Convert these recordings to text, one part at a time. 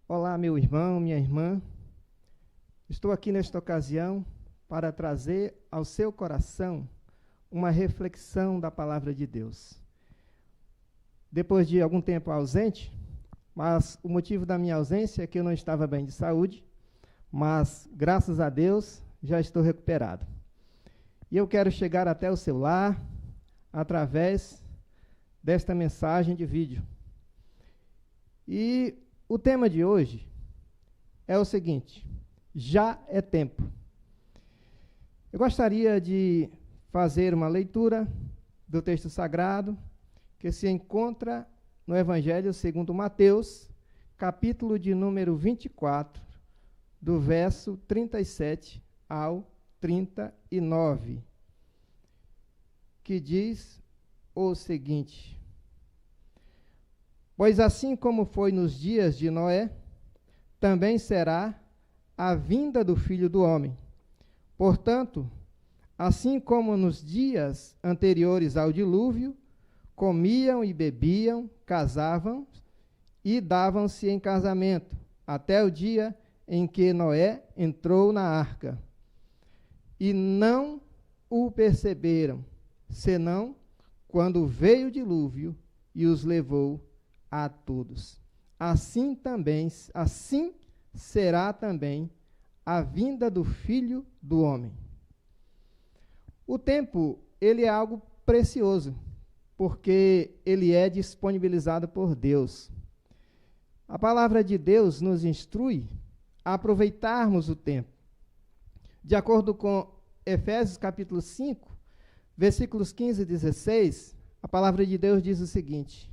Olá, meu irmão, minha irmã. Estou aqui nesta ocasião para trazer ao seu coração uma reflexão da palavra de Deus. Depois de algum tempo ausente, mas o motivo da minha ausência é que eu não estava bem de saúde, mas graças a Deus já estou recuperado. E eu quero chegar até o seu lar através desta mensagem de vídeo. E o tema de hoje é o seguinte: já é tempo. Eu gostaria de fazer uma leitura do texto sagrado que se encontra no Evangelho segundo Mateus, capítulo de número 24, do verso 37 ao 39, que diz o seguinte: pois assim como foi nos dias de Noé, também será a vinda do Filho do Homem. Portanto, assim como nos dias anteriores ao dilúvio, comiam e bebiam, casavam e davam-se em casamento, até o dia em que Noé entrou na arca. E não o perceberam, senão quando veio o dilúvio e os levou a todos. Assim será também a vinda do Filho do Homem. O tempo, ele é algo precioso, porque ele é disponibilizado por Deus. A palavra de Deus nos instrui a aproveitarmos o tempo. De acordo com Efésios capítulo 5, versículos 15 e 16, a palavra de Deus diz o seguinte: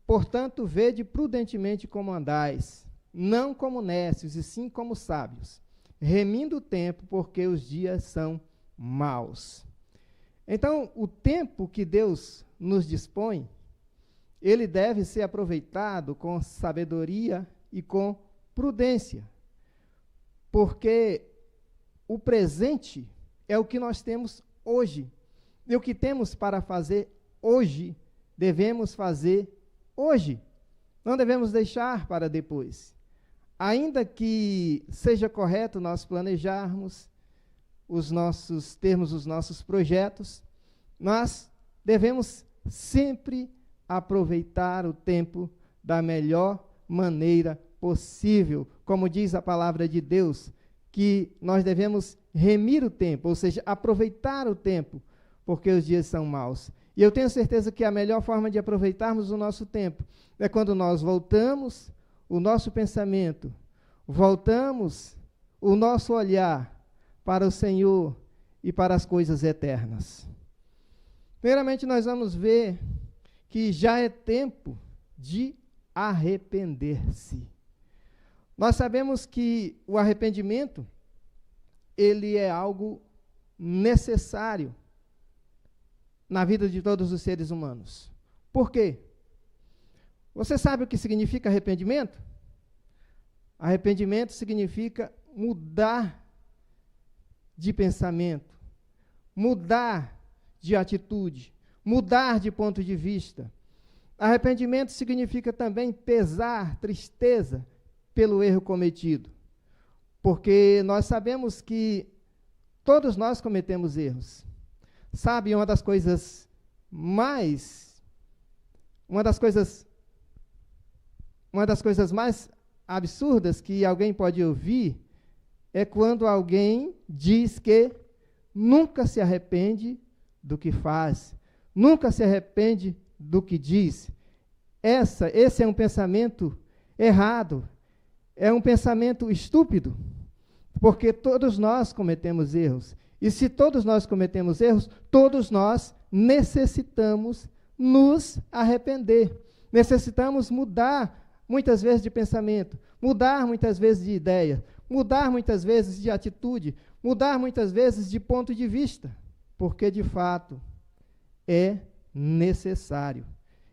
portanto, vede prudentemente como andais, não como necios, e sim como sábios, remindo o tempo, porque os dias são maus. Então, o tempo que Deus nos dispõe, ele deve ser aproveitado com sabedoria e com prudência, porque o presente é o que nós temos hoje, e o que temos para fazer hoje, devemos fazer hoje, não devemos deixar para depois. Ainda que seja correto nós planejarmos termos os nossos projetos, nós devemos sempre aproveitar o tempo da melhor maneira possível. Como diz a palavra de Deus, que nós devemos remir o tempo, ou seja, aproveitar o tempo, porque os dias são maus. E eu tenho certeza que a melhor forma de aproveitarmos o nosso tempo é quando nós voltamos o nosso pensamento, voltamos o nosso olhar para o Senhor e para as coisas eternas. Primeiramente, nós vamos ver que já é tempo de arrepender-se. Nós sabemos que o arrependimento, ele é algo necessário na vida de todos os seres humanos. Por quê? Você sabe o que significa arrependimento? Arrependimento significa mudar de pensamento, mudar de atitude, mudar de ponto de vista. Arrependimento significa também pesar, tristeza pelo erro cometido, porque nós sabemos que todos nós cometemos erros. Sabe, uma das coisas mais absurdas que alguém pode ouvir é quando alguém diz que nunca se arrepende do que faz, nunca se arrepende do que diz. Esse é um pensamento errado, é um pensamento estúpido, porque todos nós cometemos erros. E se todos nós cometemos erros, todos nós necessitamos nos arrepender. Necessitamos mudar muitas vezes de pensamento, mudar muitas vezes de ideia, mudar muitas vezes de atitude, mudar muitas vezes de ponto de vista, porque de fato é necessário.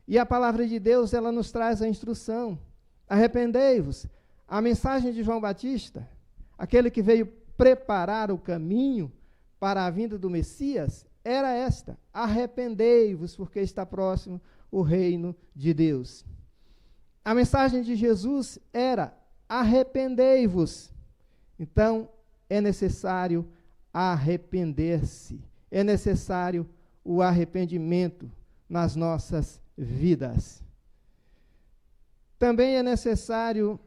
E a palavra de Deus, ela nos traz a instrução: arrependei-vos. A mensagem de João Batista, aquele que veio preparar o caminho para a vinda do Messias, era esta: arrependei-vos, porque está próximo o reino de Deus. A mensagem de Jesus era: arrependei-vos. Então, é necessário arrepender-se. É necessário o arrependimento nas nossas vidas. Também é necessário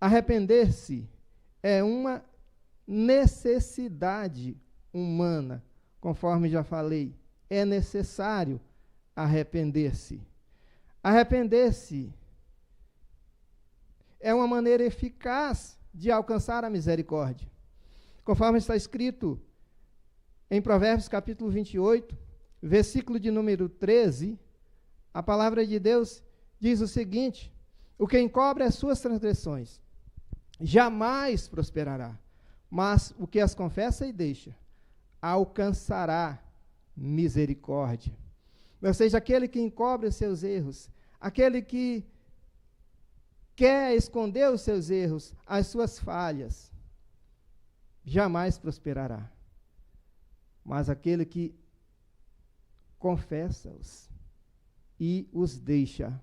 arrepender-se. É uma necessidade humana, conforme já falei. É necessário arrepender-se. Arrepender-se é uma maneira eficaz de alcançar a misericórdia. Conforme está escrito em Provérbios capítulo 28, versículo de número 13, a palavra de Deus diz o seguinte: o que encobre as suas transgressões jamais prosperará, mas o que as confessa e deixa alcançará misericórdia. Ou seja, aquele que encobre os seus erros, aquele que quer esconder os seus erros, as suas falhas, jamais prosperará. Mas aquele que confessa-os e os deixa,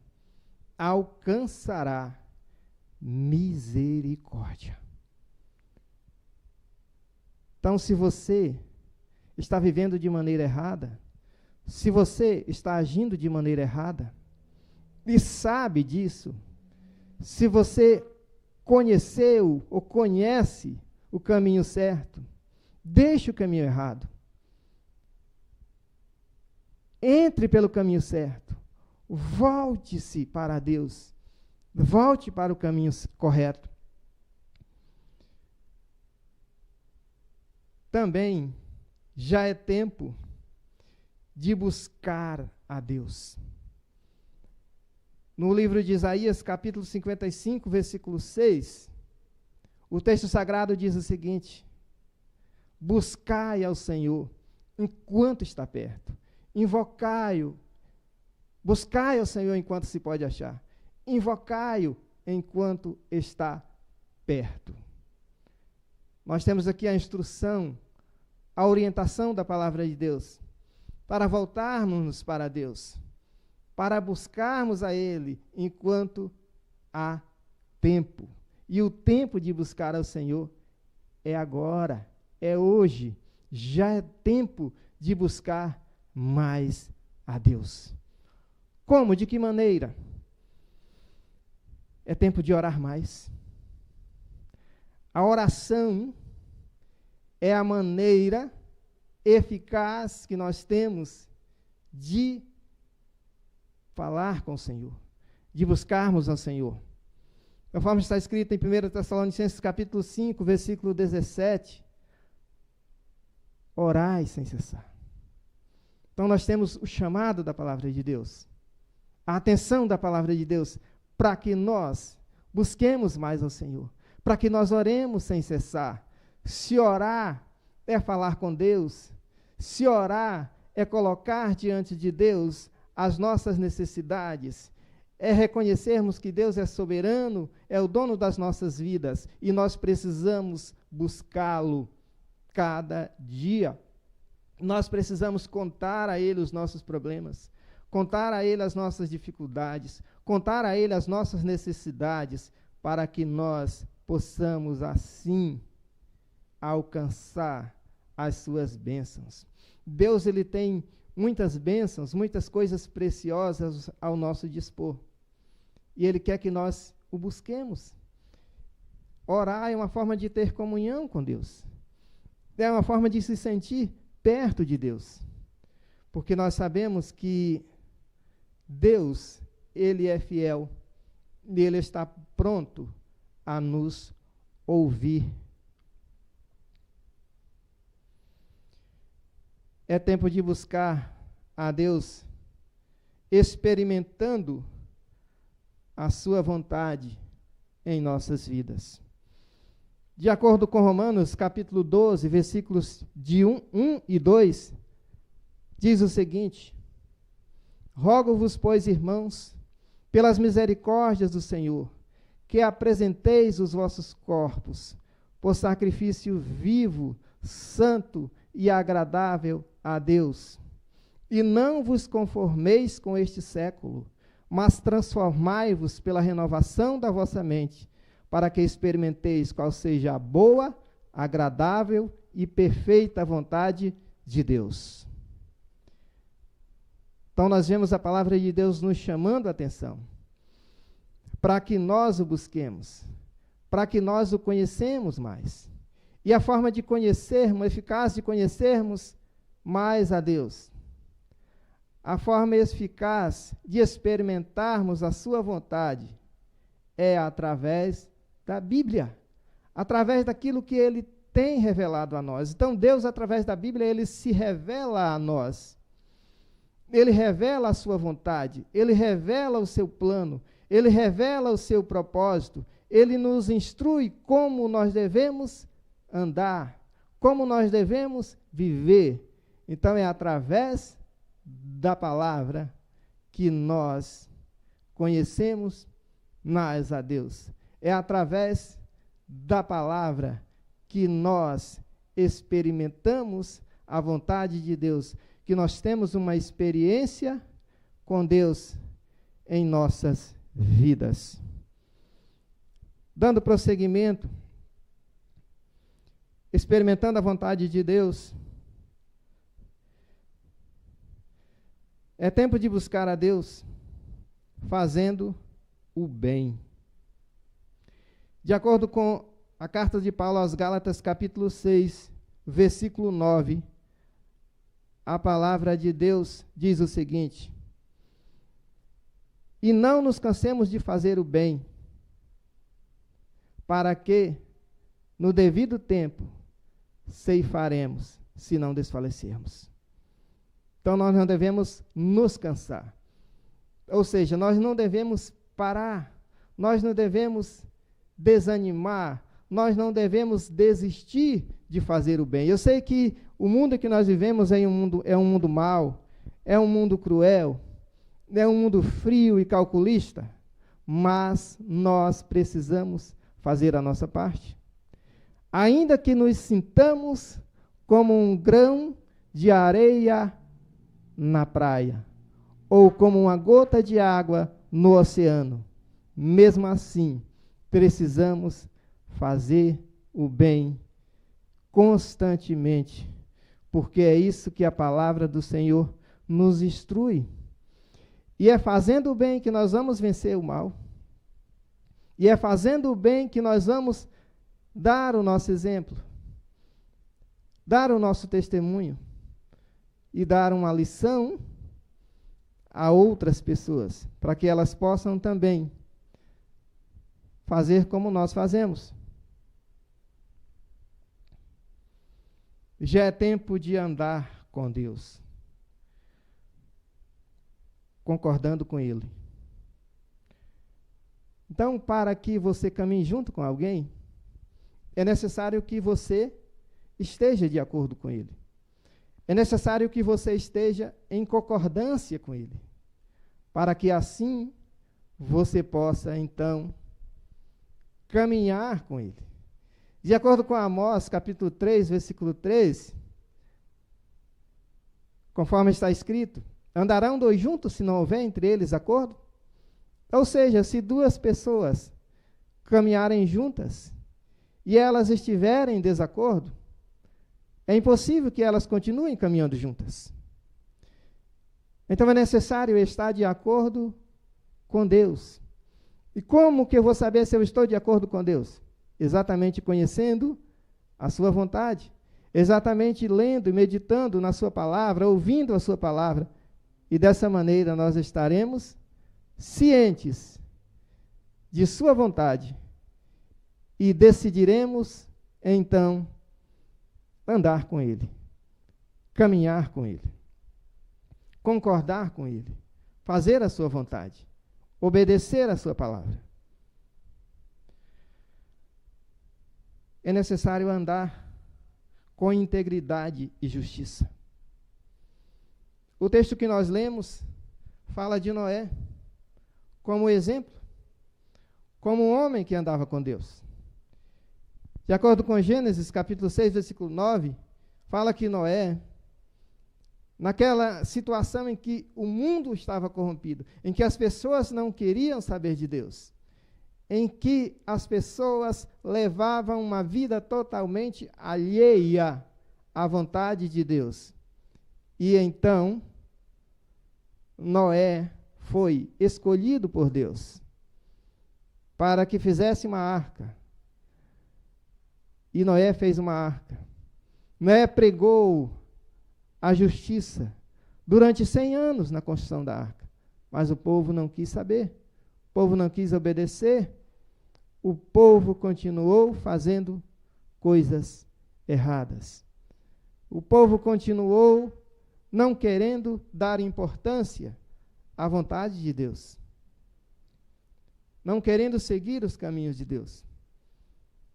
alcançará misericórdia. Então, se você está vivendo de maneira errada, se você está agindo de maneira errada, e sabe disso, se você conheceu ou conhece o caminho certo, deixe o caminho errado. Entre pelo caminho certo. Volte-se para Deus. Volte para o caminho correto. Também já é tempo de buscar a Deus. No livro de Isaías, capítulo 55, versículo 6, o texto sagrado diz o seguinte: buscai ao Senhor enquanto está perto, invocai-o, buscai ao Senhor enquanto se pode achar, invocai-o enquanto está perto. Nós temos aqui a instrução, a orientação da palavra de Deus, para voltarmos para Deus, para buscarmos a Ele enquanto há tempo. E o tempo de buscar ao Senhor é agora, é hoje. Já é tempo de buscar mais a Deus. Como? De que maneira? É tempo de orar mais. A oração é a maneira eficaz que nós temos de falar com o Senhor, de buscarmos ao Senhor. Conforme está escrito em 1 Tessalonicenses capítulo 5, versículo 17, orai sem cessar. Então nós temos o chamado da palavra de Deus, a atenção da palavra de Deus, para que nós busquemos mais ao Senhor, para que nós oremos sem cessar. Se orar é falar com Deus, se orar é colocar diante de Deus as nossas necessidades, é reconhecermos que Deus é soberano, é o dono das nossas vidas, e nós precisamos buscá-lo cada dia. Nós precisamos contar a Ele os nossos problemas, contar a Ele as nossas dificuldades, contar a Ele as nossas necessidades, para que nós possamos, assim, alcançar as suas bênçãos. Deus, Ele tem muitas bênçãos, muitas coisas preciosas ao nosso dispor. E Ele quer que nós o busquemos. Orar é uma forma de ter comunhão com Deus. É uma forma de se sentir perto de Deus. Porque nós sabemos que Deus, Ele é fiel. E Ele está pronto a nos ouvir. É tempo de buscar a Deus, experimentando a sua vontade em nossas vidas. De acordo com Romanos, capítulo 12, versículos de 1 e 2, diz o seguinte: rogo-vos, pois, irmãos, pelas misericórdias do Senhor, que apresenteis os vossos corpos por sacrifício vivo, santo e agradável a Deus. E não vos conformeis com este século, mas transformai-vos pela renovação da vossa mente, para que experimenteis qual seja a boa, agradável e perfeita vontade de Deus. Então nós vemos a palavra de Deus nos chamando a atenção, para que nós o busquemos, para que nós o conhecemos mais. E a forma de conhecermos, eficaz de conhecermos mais a Deus, a forma eficaz de experimentarmos a sua vontade é através da Bíblia, através daquilo que Ele tem revelado a nós. Então Deus, através da Bíblia, Ele se revela a nós. Ele revela a sua vontade, Ele revela o seu plano, Ele revela o seu propósito, Ele nos instrui como nós devemos andar, como nós devemos viver. Então é através da palavra que nós conhecemos mais a Deus. É através da palavra que nós experimentamos a vontade de Deus, que nós temos uma experiência com Deus em nossas vidas. Dando prosseguimento, experimentando a vontade de Deus, é tempo de buscar a Deus fazendo o bem. De acordo com a carta de Paulo aos Gálatas, capítulo 6, versículo 9, a palavra de Deus diz o seguinte: e não nos cansemos de fazer o bem, para que, no devido tempo, ceifaremos, se não desfalecermos. Então, nós não devemos nos cansar. Ou seja, nós não devemos parar, nós não devemos desanimar, nós não devemos desistir de fazer o bem. Eu sei que o mundo que nós vivemos é um mundo mau, é um mundo cruel, é um mundo frio e calculista, mas nós precisamos fazer a nossa parte. Ainda que nos sintamos como um grão de areia na praia, ou como uma gota de água no oceano, mesmo assim, precisamos fazer o bem constantemente, porque é isso que a palavra do Senhor nos instrui. E é fazendo o bem que nós vamos vencer o mal. E é fazendo o bem que nós vamos dar o nosso exemplo, dar o nosso testemunho e dar uma lição a outras pessoas, para que elas possam também fazer como nós fazemos. Já é tempo de andar com Deus, concordando com Ele. Então, para que você caminhe junto com alguém, é necessário que você esteja de acordo com Ele. É necessário que você esteja em concordância com Ele, para que assim você possa, então, caminhar com Ele. De acordo com Amós, capítulo 3, versículo 3, conforme está escrito, andarão dois juntos se não houver entre eles acordo? Ou seja, se duas pessoas caminharem juntas e elas estiverem em desacordo, é impossível que elas continuem caminhando juntas. Então é necessário estar de acordo com Deus. E como que eu vou saber se eu estou de acordo com Deus? Exatamente conhecendo a sua vontade, exatamente lendo e meditando na sua palavra, ouvindo a sua palavra. E dessa maneira nós estaremos cientes de sua vontade e decidiremos, então, andar com Ele, caminhar com Ele, concordar com Ele, fazer a sua vontade, obedecer a sua palavra. É necessário andar com integridade e justiça. O texto que nós lemos fala de Noé como exemplo, como um homem que andava com Deus. De acordo com Gênesis, capítulo 6, versículo 9, fala que Noé naquela situação em que o mundo estava corrompido, em que as pessoas não queriam saber de Deus, em que as pessoas levavam uma vida totalmente alheia à vontade de Deus. E então, Noé foi escolhido por Deus para que fizesse uma arca. E Noé fez uma arca. Noé pregou a justiça durante 100 anos na construção da arca. Mas o povo não quis saber. O povo não quis obedecer. O povo continuou fazendo coisas erradas. O povo continuou não querendo dar importância à vontade de Deus. Não querendo seguir os caminhos de Deus.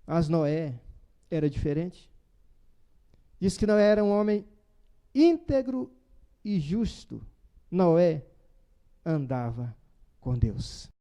Mas Noé era diferente. Diz que Noé era um homem íntegro e justo. Noé andava com Deus.